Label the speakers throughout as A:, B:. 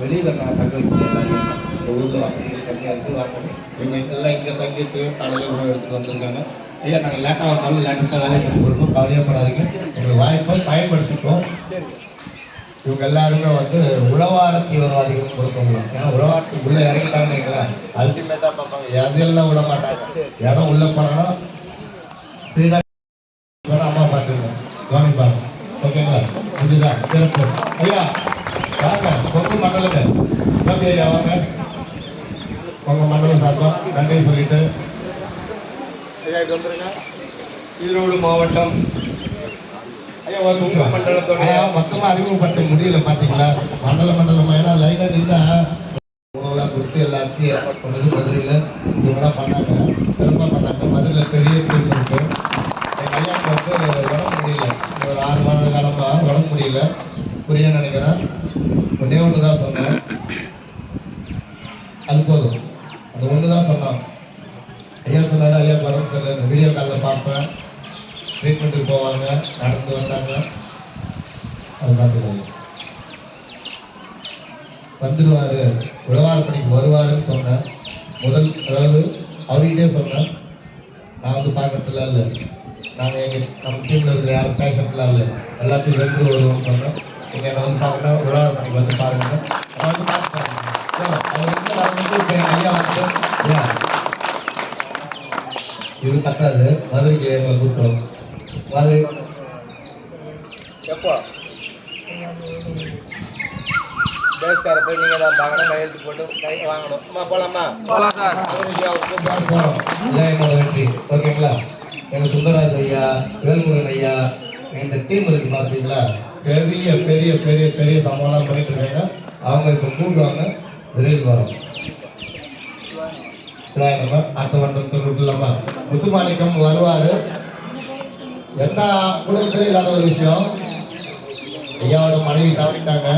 A: வெளியில் நான் தங்க வைக்கிறேன் எல்லாரையும். இந்த ஊரில் வசதிகள் கம்மியாக இருக்குது வாங்க. இவங்க எல்லாம் இங்கே தங்கிட்டு காலையில் உணவு எடுத்துகிட்டு வந்திருக்காங்க. ஐயா நாங்கள் லேட்டாக வந்தாலும் லேட்டஸ்ட்டாக வேலையை பண்ணி கொடுப்போம், கவலையப்படாதீங்க. எங்களுக்கு வாய்ப்பை பயன்படுத்திப்போம். இவங்க எல்லாருமே வந்து உழவார தீவிரவாதிகள் கொடுப்பாங்க. ஏன்னா உழவாரத்துக்கு உள்ளே இறங்கிட்டாங்கன்னு அல்டிமேட்டாக பார்ப்பாங்க. எதெல்லாம் விட மாட்டாங்க. இடம் உள்ளே போனாலும் அம்மா பார்த்துருக்கோம், கவனிப்பாங்க. ஓகேங்களா? இதுதான் சிறப்பு. ஐயா வாங்க, கொங்கு மண்டலங்க ஓகே ஐயா வாங்க. உங்கள் மண்டலம் சார்பம் நன்றி சொல்லிட்டு ஐயா இது வந்துருங்க. ஈரோடு மாவட்டம் ஐயா ஒரு மண்டலத்தோட மொத்தமாக அறிமுகப்படுத்த முடியல பார்த்தீங்களா? மண்டலமாக ஏன்னா லைனாக இருந்தால் உணவுலாம் கொடுத்து எல்லாத்தையும் ஏற்பாடு பண்ணது மதுரையில் இவங்களாம் பண்ணாங்க, சிறப்பாக பண்ணாங்க. மதுரையில் பெரிய டீம் இருக்கு. எங்கள் ஐயாவுக்கு வந்து உடம்பு முடியல, ஒரு 6 மாத காலமாக உடம்பு முடியல, புரிய நினைக்கிறேன். ஒன்றே ஒன்று தான் சொன்னேன், அது போதும். அது ஒன்று தான் சொன்னோம். ஐயா சொன்னாரு ஐயா உடம்பு தெரியல, வீடியோ காலில் பார்ப்பேன், ட்ரீட்மெண்ட்டுக்கு போவாங்க, நடந்து வந்தாங்க. அது பார்த்துக்கோங்க, வந்துடுவார், உழவாரப்பணிக்கு வருவாருன்னு சொன்னேன். அதாவது அவர்கிட்டே சொன்னேன், நான் வந்து பார்க்கறதுலாம் இல்லை, நாங்கள் நம்ம டீமில் இருக்கிற யாரும் பேஷண்ட்லாம் இல்லை, எல்லாத்தையும் வென்று வருவோம்னு சொன்னோம். நீங்கள் என்னை வந்து பார்க்கணும், உழவாரப்பணிக்கு வந்து பாருங்க. நான் வந்து பார்த்துட்டேன். அவர் வந்து நான் வந்து இப்போ எங்கள் ஐயா வந்து இது கட்டாது மதுரைக்கு எங்களை கூப்பிட்டோம். மதுரை எப்போ பேஸ்கார போய் நீங்கள் தான் பார்க்கணும், கையெழுத்து போட்டு கை வாங்கணும். அம்மா போகலாமா? போகிறோம். இதான் என்னோட வெற்றி. ஓகேங்களா? எங்கள் சுந்தரராஜ் ஐயா, வேல்முருகன் ஐயா, இந்த டீம் இருக்கு பார்த்தீங்களா, பெரிய பெரிய பெரிய பெரிய சம்பவம்லாம் பண்ணிட்டு இருக்காங்க. அவங்க இப்போ கூடுவாங்க, விரைவில் வரோம். அடுத்த மண்டலத்தில் விட்டுலாமா? முத்துமாணிக்கம் வருவார். எந்த குடும்பத்திலும் இல்லாத ஒரு விஷயம், ஐயாவோட மனைவி தவறிட்டாங்க.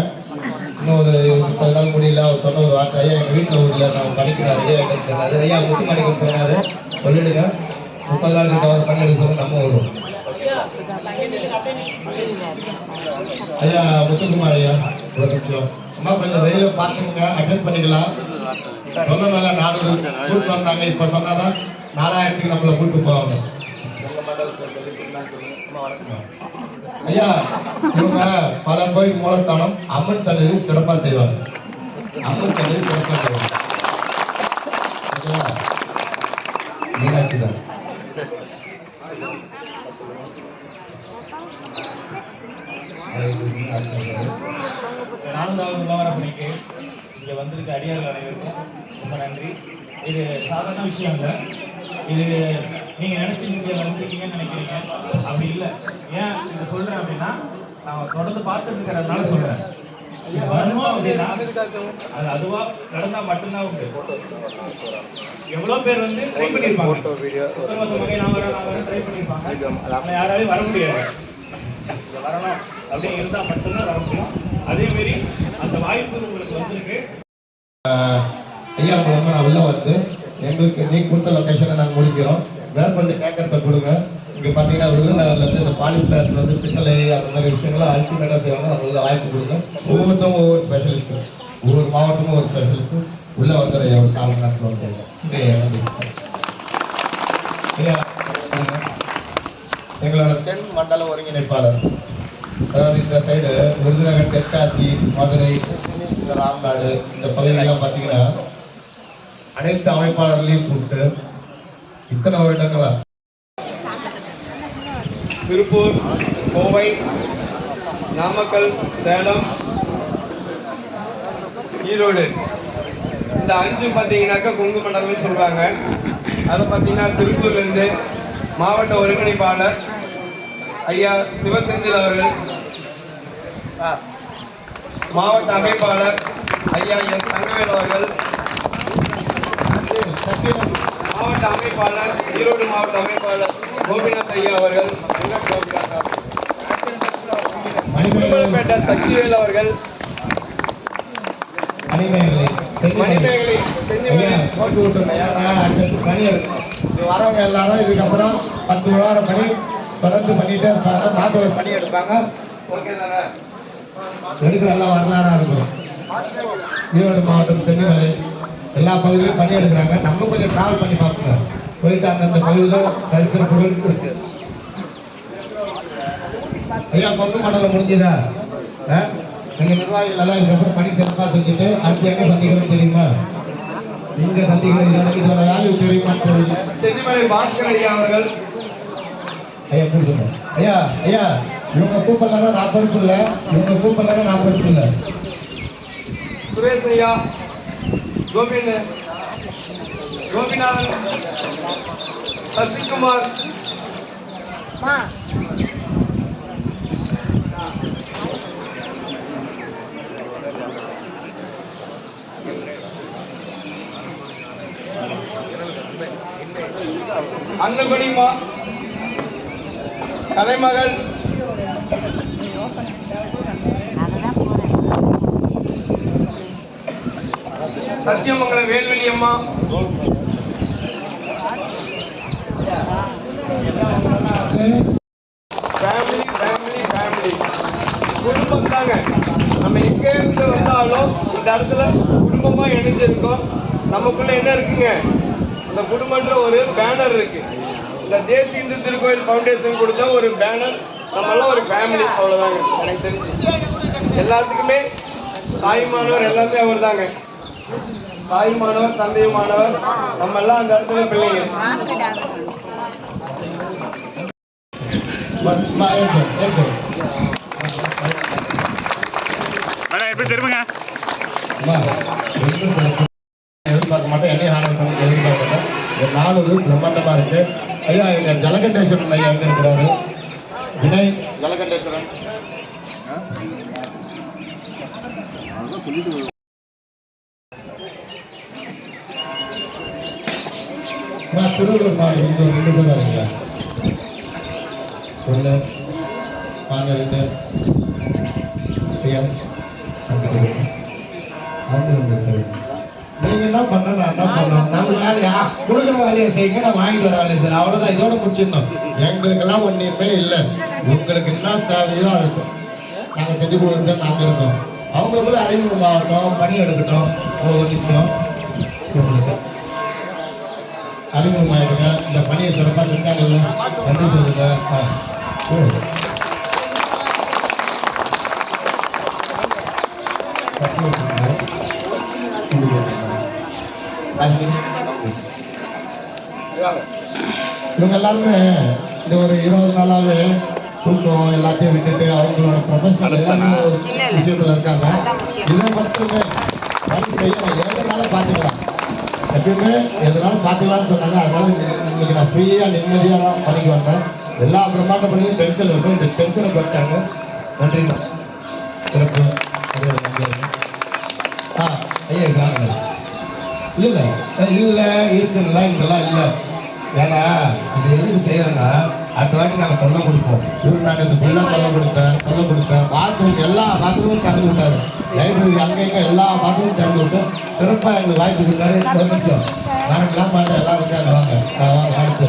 A: இன்னும் ஒரு 30 நாள் முடியல. அவர் சொன்ன ஒரு வார்த்தை, ஐயா எங்கள் வீட்டில் ஊரில் நான் படிக்கிறாரு ஐயா என்ன சொன்னார். ஐயா முத்துமாணிக்கம் சொன்னார், சொல்லிடுங்க 30 நாள் கிட்ட அவர் பண்ணி எடுக்க சொல்லி நம்ம விடுவோம். ஐயா முத்துக்குமார் ஐயா ஒரு நிமிஷம் அம்மா கொஞ்சம் வெளியில பார்த்துங்க, அட்டன் பண்ணிக்கலாம். சொன்னதால 400 கூட்டு வந்தாங்க, இப்போ சொன்னாதான் 4000க்கு நம்மளை கூட்டு போவாங்க. ஐயா இவங்க பல கோயில் மூலஸ்தானம் அம்மன் சன்னதி சிறப்பாக செய்வாங்க. அம்மன் சன்னதி சிறப்பாக செய்வாங்க. மீனாட்சி தான்.
B: நான்காவது உழவாரப்பணிக்கு இங்கே வந்திருக்க அடியார்கள் அனைவருக்கும் ரொம்ப நன்றி. இது சாதாரண விஷயம் இல்லை. இது நீங்கள் நினச்சி இங்கே வந்திருக்கீங்கன்னு நினைக்கிறீங்க, அப்படி இல்லை. ஏன் இதை சொல்கிறேன் அப்படின்னா, நான் தொடர்ந்து பார்த்துட்டு இருக்கிறதுனால சொல்கிறேன். இது வரணும் அப்படின்னா அது அதுவாக நடந்தால் மட்டும்தான் உண்டு. எவ்வளோ பேர் வந்து ட்ரை பண்ணியிருப்பாங்க, நான் வரேன் ட்ரை பண்ணியிருப்பாங்க, ஆனால் யாராலையும் வர முடியாது. இங்கே வரணும் அப்படின்னு இருந்தால் மட்டும்தான் வர முடியும். அதேமாரி அந்த வாய்ப்பு உங்களுக்கு வந்திருக்கு.
A: ஐயா மூலமாக நான் உள்ள வந்து எங்களுக்கு நீ கொடுத்த லொக்கேஷனை நாங்கள் முடிக்கிறோம். வேறு கொஞ்சம் கேட்கறத கொடுங்க. இங்கே பார்த்தீங்கன்னா விருதுநகர்லேருந்து இந்த பாலிஸ்டர் வந்து பித்தளை அந்த மாதிரி விஷயங்கள்லாம் அல்டிமேட்டாக செய்வாங்க. அவங்களுக்கு வாய்ப்பு கொடுங்க. ஒவ்வொருத்தவங்க ஒவ்வொரு ஸ்பெஷலிஸ்ட்டு, ஒவ்வொரு மாவட்டமும் ஒரு ஸ்பெஷலிஸ்ட்டு உள்ளே வந்து ஒரு 4 மணி நேரத்தில் வந்து ஐயா எங்களோட தென் மண்டல ஒருங்கிணைப்பாளர், அதாவது இந்த சைடு விருதுநகர், தெற்காசி, மதுரை, இந்த ராம்நாடு இந்த பகுதிகளெல்லாம் பார்த்தீங்கன்னா அனைத்து அமைப்பாளர்களையும் கூப்பிட்டு இத்தனை வருடங்களா
C: திருப்பூர், கோவை, நாமக்கல், சேலம், ஈரோடு இந்த 5 பார்த்தீங்கன்னாக்கா கொங்கு மண்டலம்னு சொல்கிறாங்க. அதை பார்த்தீங்கன்னா திருப்பூர்லேருந்து மாவட்ட ஒருங்கிணைப்பாளர் ஐயா சிவசெந்தில் அவர்கள், மாவட்ட அமைப்பாளர் ஐயா எஸ் தங்கவேல் அவர்கள், மாவட்ட அமைப்பாளர் ஈரோடு மாவட்ட அமைப்பாளர் கோபிநாத் ஐயா அவர்கள், மணிமேகலை சக்திவேல் அவர்கள், மணிமேகலை
A: வரவங்க எல்லாரும் இதுக்கப்புறம் 10 உழவாரம் பணி தொடர்ந்து பண்ணிட்டே இருப்பாங்க. மாதவர் பணி எடுப்பாங்க. ஓகே தானே? எடுக்கிற எல்லாம் வரலாறா இருக்கும். ஈரோடு மாவட்டம் சென்னிமலை எல்லா பகுதியிலும் பணி எடுக்கிறாங்க. நம்ம கொஞ்சம் டிராவல் பண்ணி பார்ப்போங்க. போயிட்டு அந்தந்த பகுதியில் தரிக்கிற பொருள் இருக்கு. ஐயா கொங்கு மண்டலம் முடிஞ்சதா? நீங்க நிர்வாகிகள் எல்லாம் இதுக்கப்புறம் பணி சிறப்பாக செஞ்சுட்டு அடுத்து எங்க சந்திக்கிறோம் தெரியுமா? இங்க சந்திக்கிறோம். இதோட வேல்யூ தெரியுமான்னு தெரியல.
C: சென்னிமலை பாஸ்கர் ஐயா அவர்கள்.
A: ஐயா கூப்பிடுங்க. ஐயா ஐயா இவங்க கூப்பிடலாம் நான் பொறுப்பு இல்லை. இவங்க கூப்பிடலாம் நான் பொறுப்பு இல்லை.
C: சுரேஷ் ஐயா, கோபிநாதன், சசிகுமார், அன்னபடிமா, கலைமகள், சத்தியமங்கல வேல்வெளி அம்மா, ஃபேமிலி ஃபேமிலி ஃபேமிலி குடும்பம் தாங்க. நம்ம எங்க இருந்து வந்தாலும் இந்த இடத்துல குடும்பமா இணைஞ்சிருக்கோம். நமக்குள்ள என்ன இருக்குங்க, இந்த குடும்பன்ற ஒரு பேனர் இருக்கு. இந்த தேசிய இந்து திருக்கோயில் ஃபவுண்டேஷன் கொடுத்த ஒரு பேனர். நம்மளாம் ஒரு ஃபேமிலி, அவ்வளோதாங்க. எனக்கு தெரிஞ்சு எல்லாத்துக்குமே தாய்மானவர் எல்லாமே அவர் தாங்க. தாய்மானவர் தந்தையுமானவர், நம்ம எல்லாம் அந்த இடத்துல பிள்ளைங்க.
B: எப்படி தெரியுங்க?
A: எதிர்பார்க்க மாட்டேன். என்னையும் ஹானர் பண்ணி எதிர்பார்க்க மாட்டேன். இந்த நானூறு பிரம்மாண்டமா இருக்கு. ஐயா எங்க ஜலகண்டேஸ்வரன் ஐயா எங்க இருக்கிறாரு? வினய் ஜலகண்டேஸ்வரன். திருவள்ளூர் மாவட்டம் 2 பேர் இருக்கீங்க. ஒன்று வாங்க 2 நீங்க என்ன பண்ண நான் என்ன பண்ணோம்? நம்ம வேலையா கொடுக்குற வேலையை செய்யுங்க, நான் வாங்கிட்டு வர வேலையை செய்யணும். அவ்வளோதான். இதோட முடிச்சிடணும். எங்களுக்கெல்லாம் ஒன்றுமே இல்லை. உங்களுக்கு என்ன தேவையோ அது நாங்கள் செஞ்சு கொடுத்து நாங்கள் இருக்கோம். அவங்களுக்குள்ள அறிமுகமாகட்டும், பணி எடுக்கட்டும். ஒவ்வொரு நிமிஷம் உங்களுக்கு அறிமுகமாயிருங்க. இந்த பணியை சிறப்பாக செஞ்சாங்கல்ல, நன்றி சொல்லுங்க. இவங்க எல்லாருமே இந்த ஒரு 20 நாளாவே தூக்கம் எல்லாத்தையும் விட்டுட்டு அவங்களோட ப்ரொஃபஷனல் ஒரு விஷயத்துல இருக்காங்க. இதை மட்டுமே பணி செய்யணும். எதனால பார்த்துக்கலாம், எப்பயுமே எதனாலும் பார்த்துக்கலாம்னு சொன்னாங்க. அதனால இன்னைக்கு நான் ஃப்ரீயாக நிம்மதியாக தான் பணிக்கு வந்தேன். எல்லா பிரம்மாண்ட பணியும் டென்ஷன் இருக்கும். இந்த டென்ஷனை குறைச்சாங்க. நன்றிங்க. சிறப்பு. ஐயா இருக்காங்க. இல்லை இல்லை இருக்குங்களா? இதெல்லாம் இல்லை. ஏன்னா இது எதுக்கு செய்யறேன்னா, அடுத்த வாட்டி நாங்கள் தொல்லை கொடுப்போம். நான் இந்த ஃபுல்லாக தொல்லை கொடுத்தேன். பாத்ரூம் எல்லா பாத்ரூமும் திறந்து விட்டாரு. லைப்ரரி அங்கங்க எல்லா பாத்ரூமும் திறந்து விட்டு சிறப்பாக எங்களுக்கு வாய்ப்பு கொடுத்தாரு. நிமிஷம் நாளைக்கெல்லாம் பாட்டு எல்லாம் இருக்காங்க. வாங்க அடுத்து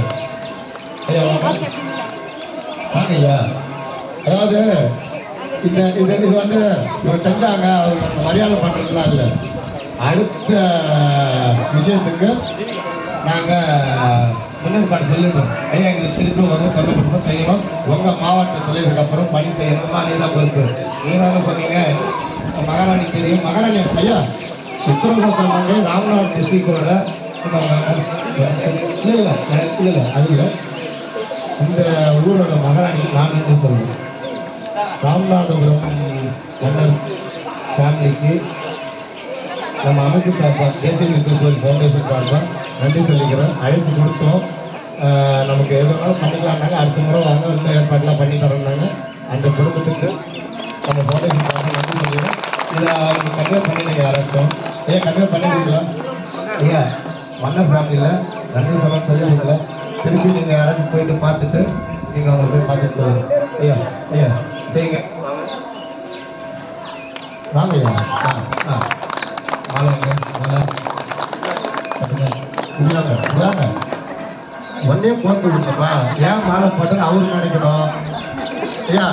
A: ஐயா வாங்க ஐயா. அதாவது இந்த இது வந்து இவங்க செஞ்சாங்க, அவங்க மரியாதை பண்ணுறதுலாம் இல்லை. அடுத்த விஷயத்துக்கு நாங்கள் முன்னேற்பாடு சொல்லிடுறோம். ஐயா எங்களுக்கு திருப்பி வரும், சொல்லப்பட்டு செய்யணும். உங்கள் மாவட்டத்தில் இதுக்கப்புறம் பணி செய்யணுமா? நீ தான் பொறுப்பு. நீங்க சொன்னீங்க மகாராணி தெரியும். மகாராணி ஐயா உத்தரவாதம் ராமநாத் டிஸ்ட்ரிக்டோட இல்லை அது இல்லை. இந்த ஊரோட மகாராணி நான் என்று சொல்லுவேன். ராமநாதபுரம் மன்னர் ஃபேமிலிக்கு நம்ம அமைப்பு சார்பாக தேசிய திருக்கோயில் ஃபவுண்டேஷன் சார்பாக நன்றி சொல்லிக்கிறேன். அழைப்பு கொடுத்தோம். நமக்கு எதுனாலும் பண்ணிக்கலாம்னாங்க. அடுத்த முறை வாங்க இன்னும் ஏற்பாடுலாம் பண்ணி தரேன்னாங்க. அந்த குடும்பத்துக்கு நம்ம ஃபவுண்டேஷன் சார்பாக நன்றி சொல்லிக்கிறோம். இதை அவங்க கன்வே பண்ணிடுங்க. யாராச்சும் ஐயா கன்வே பண்ணிடுங்களா? ஐயா மன்னர் ஃபேமிலியில் நன்றி சொல்லுவீங்களா? திருப்பி நீங்கள் யாராச்சும் போயிட்டு பார்த்துட்டு நீங்கள் அவங்க போய் பார்த்துட்டு சொல்லுங்க. ஐயா செய்யுங்க. வாங்க ஐயா. மாலை ஒன்னே போட்டு விடுங்கப்பா. ஏன் மாலை போட்டு அவருக்கு நினைக்கணும்? ஐயா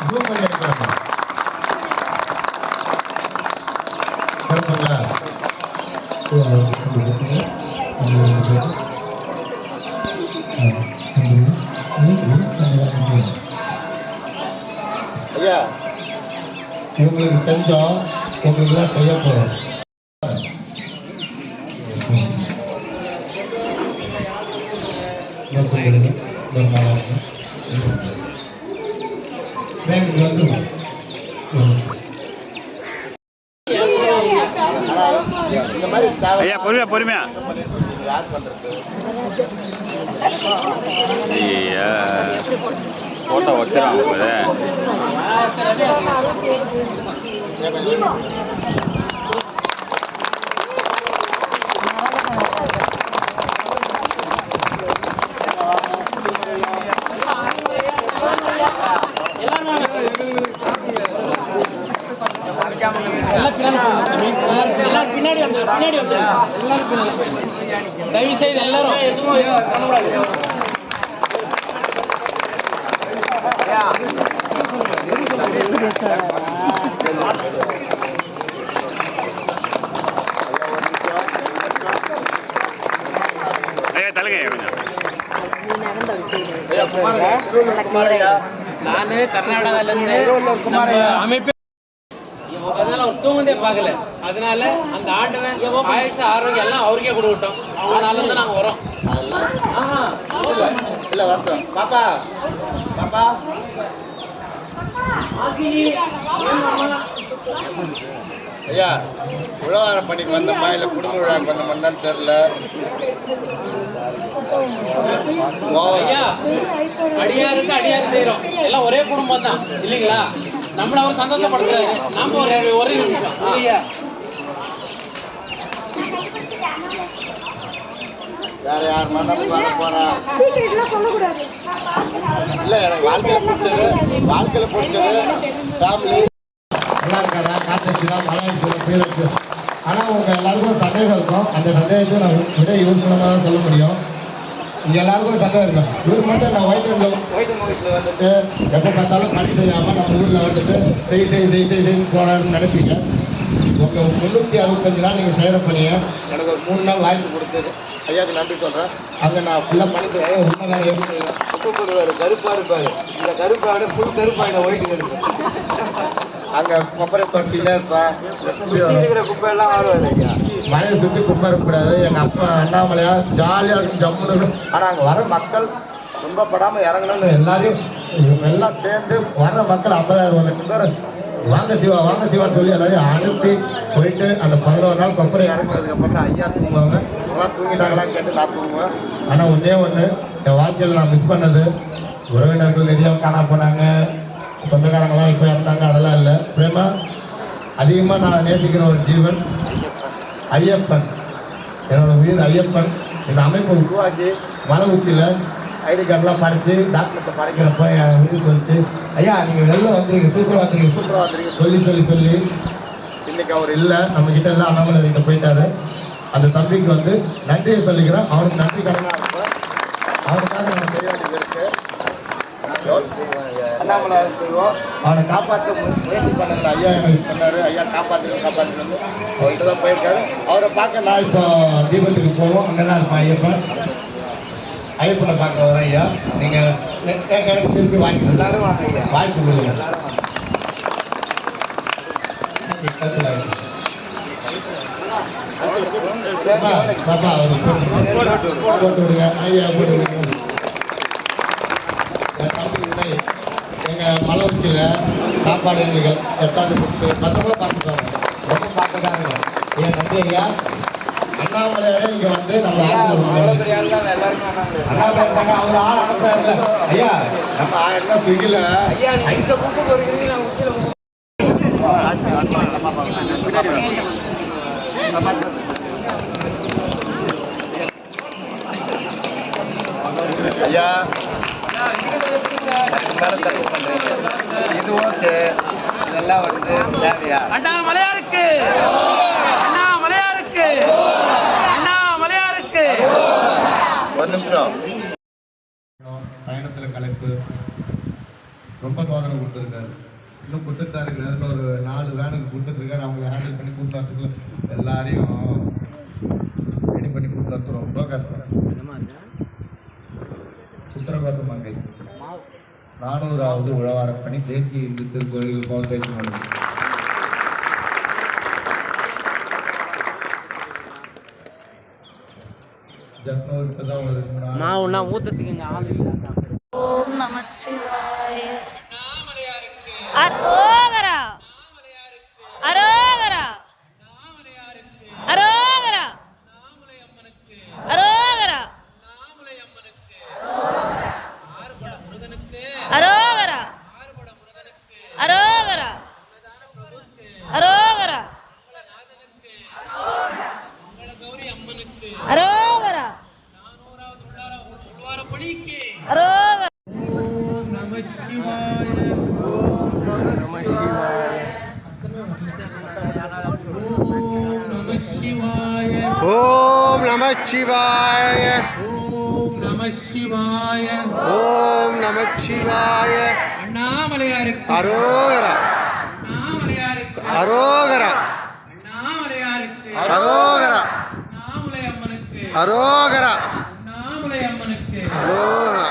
A: ஜூம் பண்ணி எடுக்கிறாங்க. ஐயா இவங்களுக்கு செஞ்சோம், உங்களுக்கு தான் செய்ய போறோம்.
D: ஐயா பொறுமையா பொறுமையா.
A: யார் பண்றது?
D: ஐயா போட்டோ வச்சுறாங்க போல.
E: பின்னாடி வந்து எல்லாரும் தயவு செய்து எல்லாரும்
D: ஐயா தலங்க
E: நானு கர்நாடகால இருந்து அமைப்பு அதனால அவர் தூங்குதே பார்க்கல. அதனால அந்த ஆண்டவன் ஆயுசு ஆரோக்கியம் எல்லாம் அவருக்கே கொடுக்கட்டும். அதனால தான் நாங்க வரோம்.
A: இல்ல வரட்டும். பாப்பா பாப்பா ஐயா உழவார பணிக்கு வந்தோமா இல்ல குடும்ப விழாக்கு வந்தோம்னு தான் தெரியல.
E: ஐயா அடியாருக்கு அடியாரு செய்யறோம். எல்லாம் ஒரே குடும்பம் தான் இல்லைங்களா? நம்மள அவர் சந்தோஷப்படுத்துறாரு. நாம ஒரு நிமிஷம்
A: வேற யார் மனம் வர போறா? இல்ல எனக்கு வாழ்க்கையில பிடிச்சது ஃபேமிலி. நல்லா இருக்காரா? காத்துச்சுதா மழை இருக்குது. ஆனா உங்க எல்லாருக்கும் சந்தேகம் இருக்கும். அந்த சந்தேகத்தை நான் விட யூஸ் பண்ணாம தான் சொல்ல முடியும். இங்க எல்லாருக்கும் சந்தேகம் இருக்கும். இவர் மட்டும் நான் ஒயிட் வீட்டில் வந்துட்டு எப்போ பார்த்தாலும் பணி செய்யாமல் நம்ம ஊரில் வந்துட்டு செய்து போறாருன்னு நினைப்பீங்க. உங்க 365 நாள் நீங்கள் செய்கிற பணியை எனக்கு ஒரு 3 நாள் வாய்ப்பு கொடுத்தது ஐயாவுக்கு நன்றி சொல்கிறேன். அங்கே நான் ஃபுல்லாக பண்ணிட்டு உண்மை நான் எப்படி செய்வேன்.
C: உப்பு போடுவார், கருப்பாக இருப்பார். இந்த கருப்பாடு ஃபுல் கருப்பாயிடும், ஒயிட்டு கருப்பு.
A: அங்கே கொப்பரை தொட்டிலே இருப்பேன்.
C: இருக்கிற குப்பையெல்லாம் ஆடுவார் ஐயா.
A: மழையை சுற்றி குப்பை இருக்கக்கூடாது. எங்கள் அப்பா அண்ணாமலையா ஜாலியாக இருக்கும், ஜம்முன்னு இருக்கும். ஆனால் அங்கே வர மக்கள் துன்பப்படாமல் இறங்கணும்னு எல்லாரையும் இவங்க எல்லாம் சேர்ந்து வர்ற மக்கள் 50,000 லட்சம் பேர் வாங்க சிவான்னு சொல்லி எல்லாரையும் அனுப்பி போயிட்டு அந்த 11 நாள் கொப்பரை இறங்குறதுக்கப்புறம் தான் ஐயா தூங்குவாங்க. எல்லாம் தூங்கிட்டாங்களான்னு கேட்டு நான் தூங்குவேன். ஆனால் ஒன்றே ஒன்று என் வாழ்க்கையில் நான் மிஸ் பண்ணது, உறவினர்கள் நிறையா காணா போனாங்க, சொந்தக்காரங்களாம் இப்போ இறந்தாங்க, அதெல்லாம் இல்லை. பிரேமா அதிகமாக நான் நேசிக்கிற ஒரு ஜீவன் ஐயப்பன். என்னோட உயிர் ஐயப்பன். இந்த அமைப்பை உருவாக்கி மலை உச்சியில் ஐடி கார்டெலாம் படித்து டாக்டர்கிட்ட படைக்கிறப்ப என் உயிர் சொல்லிச்சு, ஐயா நீங்கள் வெளில வந்துருங்க, சூப்பராக வந்துருங்க சொல்லி இன்னைக்கு அவர் இல்லை, நம்மக்கிட்ட எல்லாம் அண்ணாமலை போயிட்டாரு. அந்த தம்பிக்கு வந்து நன்றியை சொல்லிக்கிறேன். அவனுக்கு நன்றி கடனாக இருப்பேன். அவனுக்காக நம்ம செய்ய வேண்டியது இருக்கு. அண்ணாமலை சொல்லுவோம், அவனை காப்பாற்ற முயற்சி பண்ணல. ஐயா எனக்கு சொன்னார், ஐயா காப்பாற்றுங்க வந்து அவர்கிட்ட தான் போயிருக்காரு. அவரை பார்க்க நான் இப்போ தீபத்துக்கு போவோம். அங்கே தான் இருப்பேன் ஐயப்பன். ஐயப்பனை பார்க்க வரேன் ஐயா. நீங்கள் எனக்கு திருப்பி வாய்ப்பு
C: எல்லாரும் வாங்க ஐயா.
A: வாய்ப்பு கொடுங்க. பாப்பா அவருக்கு போட்டு விடுங்க ஐயா, போட்டு விடுங்க. என் தம்பி இல்லை, எங்கள் மலை உச்சியில் சாப்பாடு எங்களுக்கு எட்டாவது கொடுத்து பத்திரமா பார்த்துப்பாங்க. ரொம்ப பார்த்துக்காங்க. ஏன் நன்றி ஐயா. அண்ணாமலையாரே இங்கே வந்து நம்ம
C: எல்லாருமே
A: அண்ணாமலை இருக்காங்க. அவர் ஆள் அனுப்புறாருல ஐயா. நம்ம 1000 ரூபாய் ஸ்விக்கியில்
C: ஐயா இந்த குப்பை பொறுக்கிறீங்க. நான் உச்சியில்
A: ஐயா மேலே தப்பு பண்ணுறீங்க. இது ஓகே, இதெல்லாம் வந்து தேவையா?
E: அண்ணாமலையாருக்கு
A: ஒரு நிமிஷம். பயணத்தில் கலைப்பு ரொம்ப சோதனை கொடுத்துருக்காரு. இன்னும் கொடுத்துட்டு இருக்காரு. இன்னொரு 4 வேனுக்கு கொடுத்துட்டு இருக்காரு. அவங்களை ஹேண்டில் பண்ணி கூட்டாட்டுக்குள்ள எல்லாரையும் 400வது உழவாரப்பணி தேசிய இந்து திருக்கோயில் ஃபவுண்டேஷன் வழங்கும். ஜஸ்னூர் இப்பதான் ஒரு
E: மாவுனா ஊத்துறதுக்கு ஆள் இல்லை.
F: ஓம் நமச்சிவாய. அரோகரா அரோகரா அரோகரா அரோகரா அரோகரா அரோகரா அரோகரா அரோகரா அரோகரா.
E: ஓம் நம சிவாய.
C: ஓம் நம சிவாய.
E: ஓம் நம சிவாய.
C: ஓம் நம சிவாய.
E: அண்ணாமலையாருக்கு
C: அரோகரா.
E: அண்ணாமலையாருக்கு
C: அரோகரா.
E: அண்ணாமலையாருக்கு
C: அரோகரா.
E: அண்ணாமலை அம்மனுக்கு
C: அரோகரா.
E: அண்ணாமலை அம்மனுக்கு
C: அரோகரா.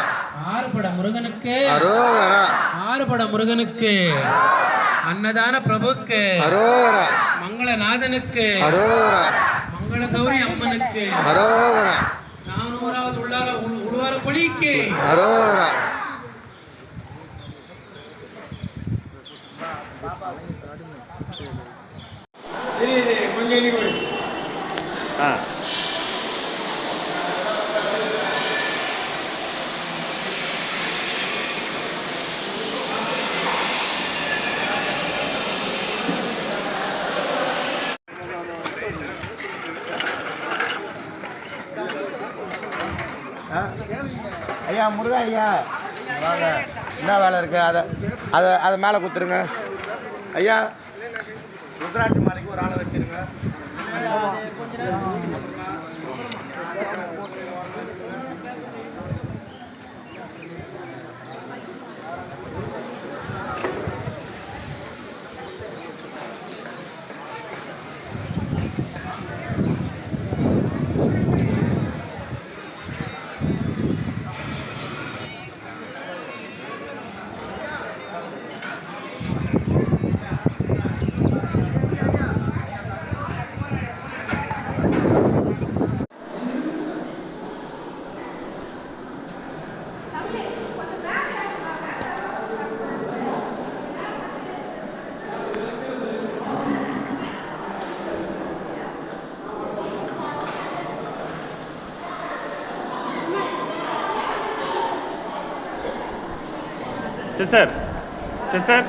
E: ஆறுபட முருகனுக்கு
C: அரோகரா.
E: ஆறுபட முருகனுக்கு அன்னதான பிரபுக்கு
C: அரோகரா.
E: மங்களநாதனுக்கு
C: அரோகரா.
E: மங்கள கௌரி அம்மனுக்கு
C: அரோகரா.
E: 400வது உள்வார பலிக்கு
C: அரோகரா.
D: ஆ
A: ஐயா முருகா ஐயா வாங்க, என்ன வேலை இருக்கு? அதை மேலே குத்துருங்க ஐயா. ருத்ராட்சி மாலைக்கு ஒரு ஆளை வச்சிருங்க.
D: சிஸ்டர் சிஸ்டர்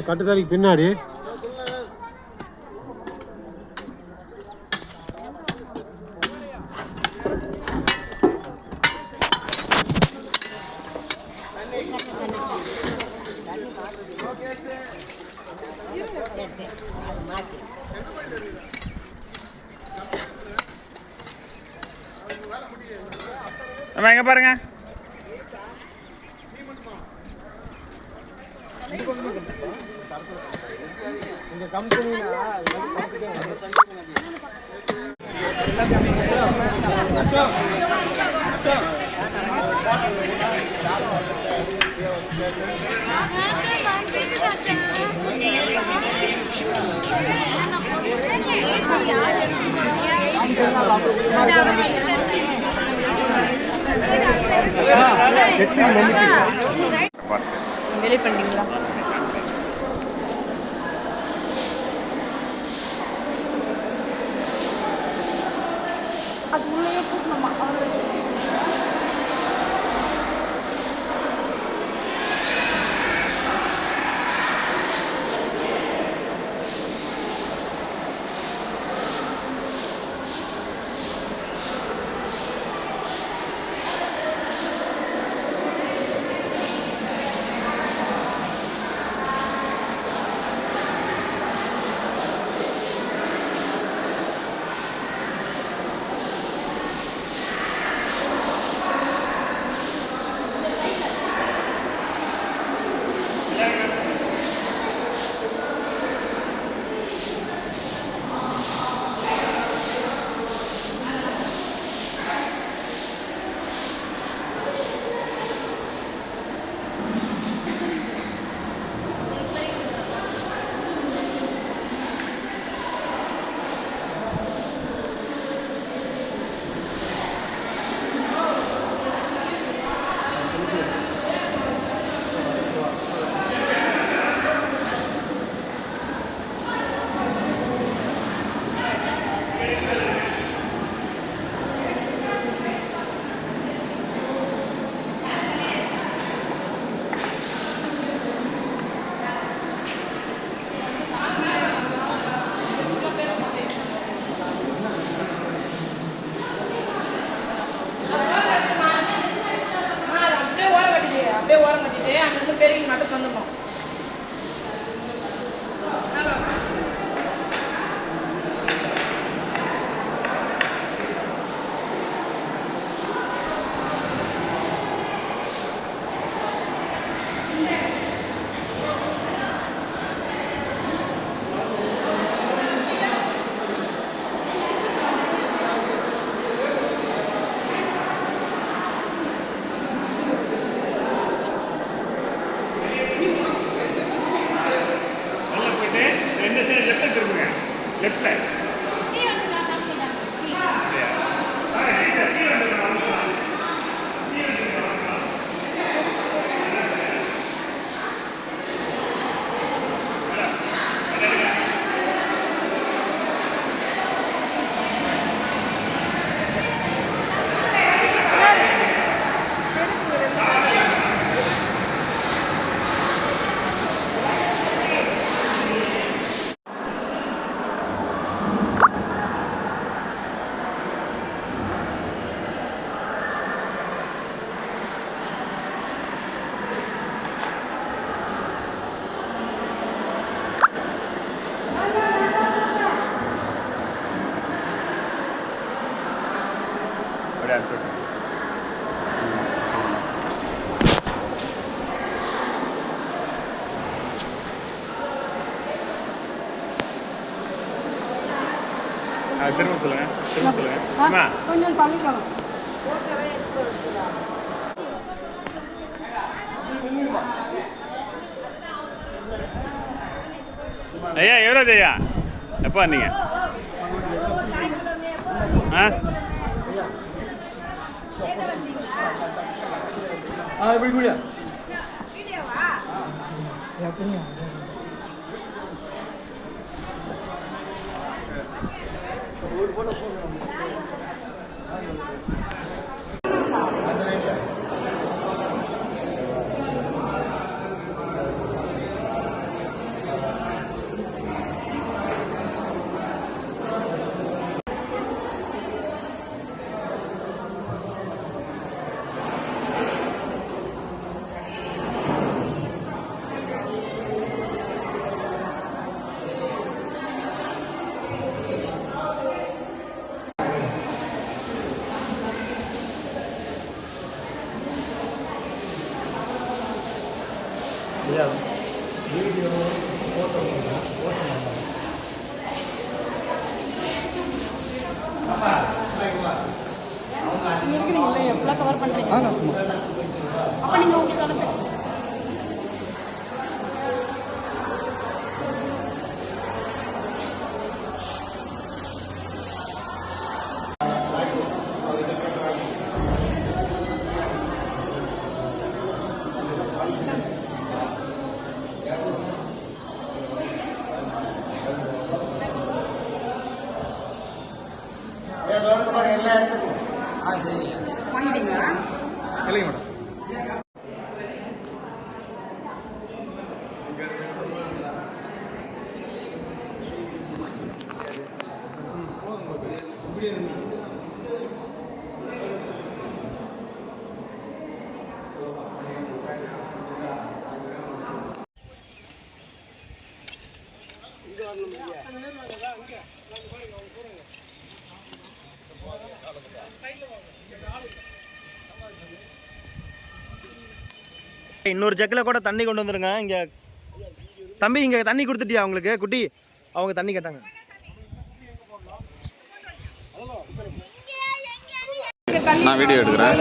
G: கட்டுத்தாலிக்கு பின்னாடி
D: நம்ம எங்க பாருங்க.
G: இந்த கம்பெனினா
F: Yeah. வெளியே பண்ணிங்களா? அது உள்ளே கூட்டணுமா? அவரை வச்சு பெரிய மட்டும் வந்துடும்.
D: திரும்ப சொல்லுங்க, திரும்ப சொல்லுங்க.
F: கொஞ்சம் தள்ளிக்கலாம்.
D: ஐயா யுவராஜ் ஐயா எப்போ வந்தீங்க?
G: இப்படி முடியா
F: இருக்கிறீங்களா? எவ்வளோ கவர் பண்ணுறீங்க? அப்போ நீங்கள் உங்களுக்கு அனுப்பி
H: இன்னொரு ஜக்கில் கூட தண்ணி கொண்டு வந்துருங்க. இங்கே தம்பி இங்கே தண்ணி கொடுத்துட்டியா அவங்களுக்கு குட்டி? அவங்க தண்ணி கேட்டாங்க.
D: நான் வீடியோ எடுக்கிறேன்.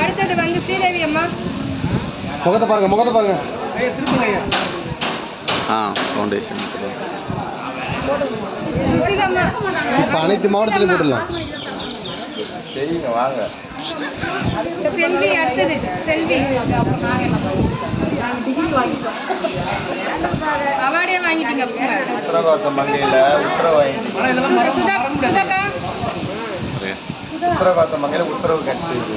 F: அடுத்தது வந்து ஸ்ரீதேவி அம்மா.
A: முகத்தை பாருங்க, முகத்தை பாருங்க.
D: ஃபவுண்டேஷன்
F: சுசிலம்மா.
A: இப்போ அனைத்து மாவட்டத்திலையும் போட்டுடலாம்.
C: சரிங்க, வாங்க.
F: செல்வி. அடுத்தது செல்வி. அவார்டே வாங்கிட்டீங்க.
C: உத்தரவாதம் மங்கையில்
F: சுதாக்கா.
C: உத்தரவாதம் மங்கையில் உத்தரவு கிடைச்சிருக்கு.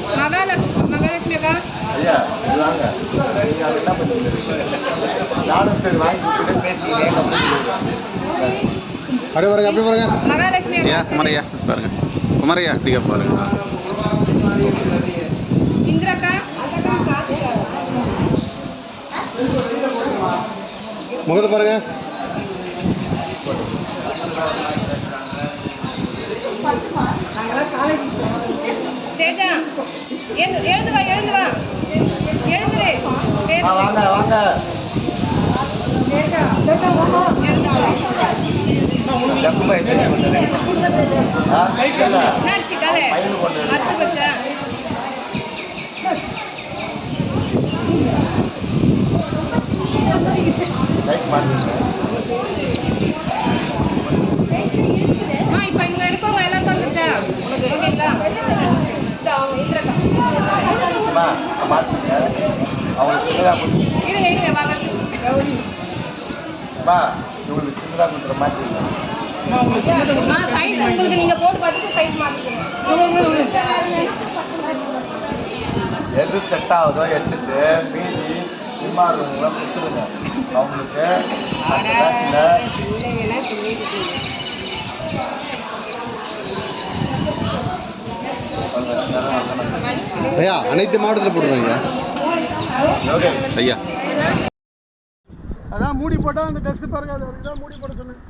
F: மகாலட்சுமி அக்கா.
C: ஐயா இது வாங்க. நீங்கள் அது என்ன பண்ணிட்டு நானும் சரி வாங்கி கொடுத்துட்டு பேசிக்கிறேன்.
A: அப்படியே பாருங்க, அப்படியே பாருங்க.
F: மகாலட்சுமி
D: ஐயா
F: அக்கா.
D: குமரையா பாருங்க. குமரையா அதிக பாருங்க.
F: இந்திராக்கா.
A: முகத்தை பாருங்க.
F: தேஜா. எழுந்து வா, எழுந்து வா, எழுந்துரு.
C: வாங்க வாங்க.
F: என்னாச்சு கதை? அத்து பச்சா. இப்போ இங்க இருக்கிறவங்க எல்லாரும் வந்துச்சா? ஓகேங்களா? இருங்க இருங்க வாங்க. சைஸ் உங்களுக்கு நீங்க போட்டு பார்த்துட்டு சைஸ் மாத்திக்கணும்.
C: எது செட் ஆகுதோ எடுத்துட்டு மீதி சும்மாருங்களாம் கொடுத்துருங்க அவங்களுக்கு.
A: ஐயா அனைத்து மாவட்டத்தில் போட்டுருவாங்க.
D: ஐயா
G: அதான் மூடி போட்டால் அந்த டஸ்ட் பாருங்க, அது தான் மூடி போட சொன்னேன்.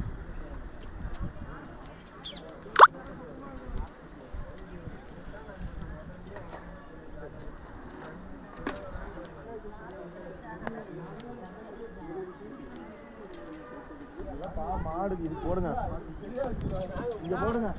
G: மாடு இது போடுங்க, இங்க போடுங்க.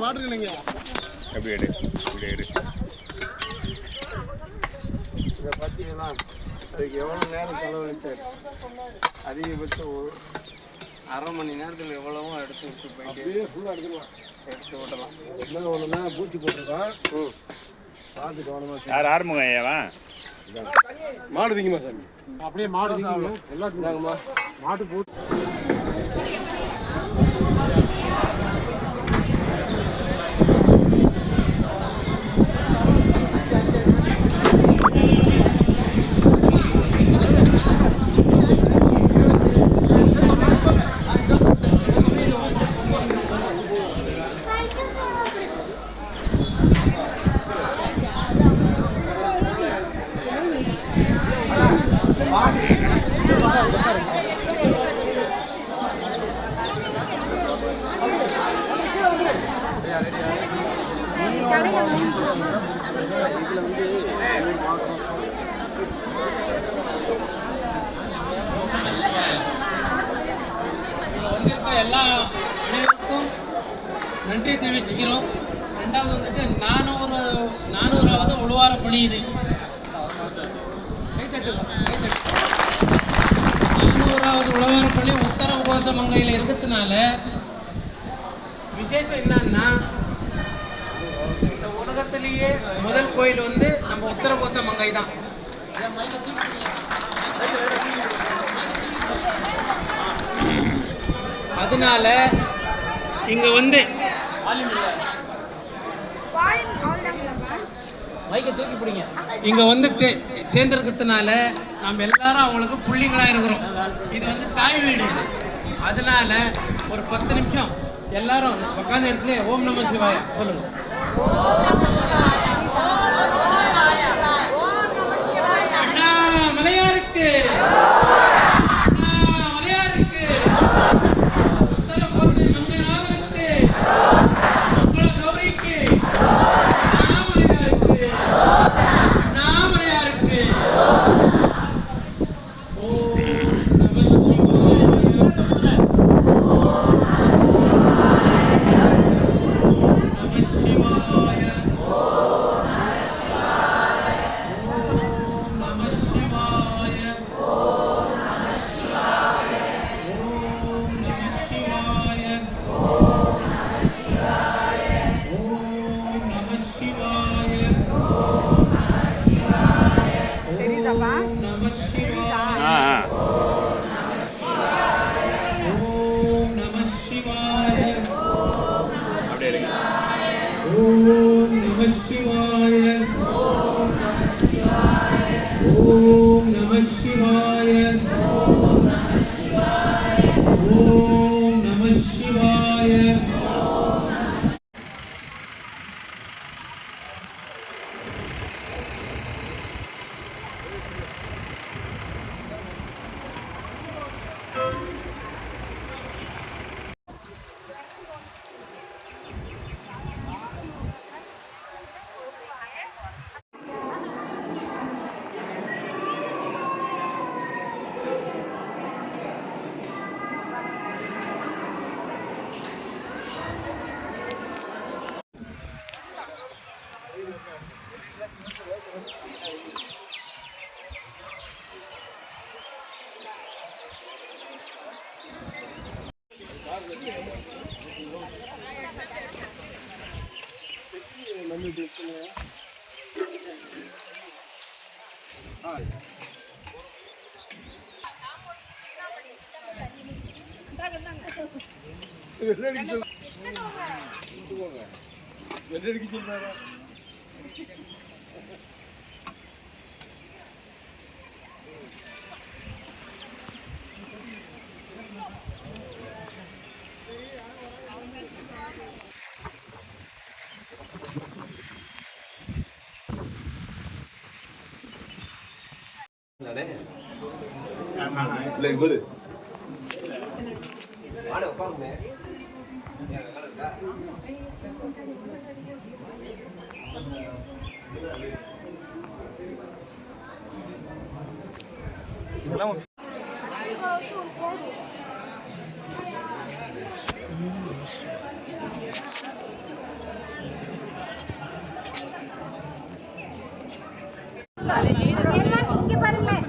G: வாட்டர் இல்லைங்க.
D: எப்படி எடு வீடியோ எடு.
C: இதை பார்த்தீங்கன்னா அதுக்கு எவ்வளோ நேரம் செலவழிச்சார்? அதிகபட்சம் ஒரு அரை மணி நேரத்தில் எவ்வளவோ எடுத்து விட்டு போயிட்டு ஃபுல்லாக எடுத்து விடலாம். என்ன ஒன்றுனா பூச்சி போட்டிருக்கான். பார்த்து கவனமாக.
D: யார் ஆறுமுகம் ஐயாவா?
C: மாடு திங்குமா சாமி?
G: அப்படியே மாடு எல்லாத்துக்குமா மாட்டு போட்டு
E: எல்லா அனைவருக்கும் நன்றி தெரிவிச்சுக்கிறோம். ரெண்டாவது வந்துட்டு 400வது உழுவார பணி இது. 400வது உழவார பணி உத்தரவு கோச மங்கையில் இருக்கிறதுனால விசேஷம் என்னன்னா, இந்த உலகத்திலேயே முதல் கோயில் வந்து நம்ம உத்தரகோச மங்கை தான். அதனால இங்க வந்து இங்க வந்து சேர்ந்திருக்கிறதுனால நம்ம எல்லாரும் அவங்களுக்கு புள்ளிங்களா இருக்கிறோம். இது வந்து தாய் வீடு. அதனால ஒரு 10 நிமிஷம் எல்லாரும் உட்கார்ந்த இடத்துல ஓம் நம சிவாய சொல்லுங்க. மலையாருக்கு மலையாருக்கு உத்தரப்போட்டு மஞ்சநாதனுக்கு உங்கள கௌரிக்கு நாமலையாருக்கு நாமலையாருக்கு
F: இங்க பாருங்களேன்.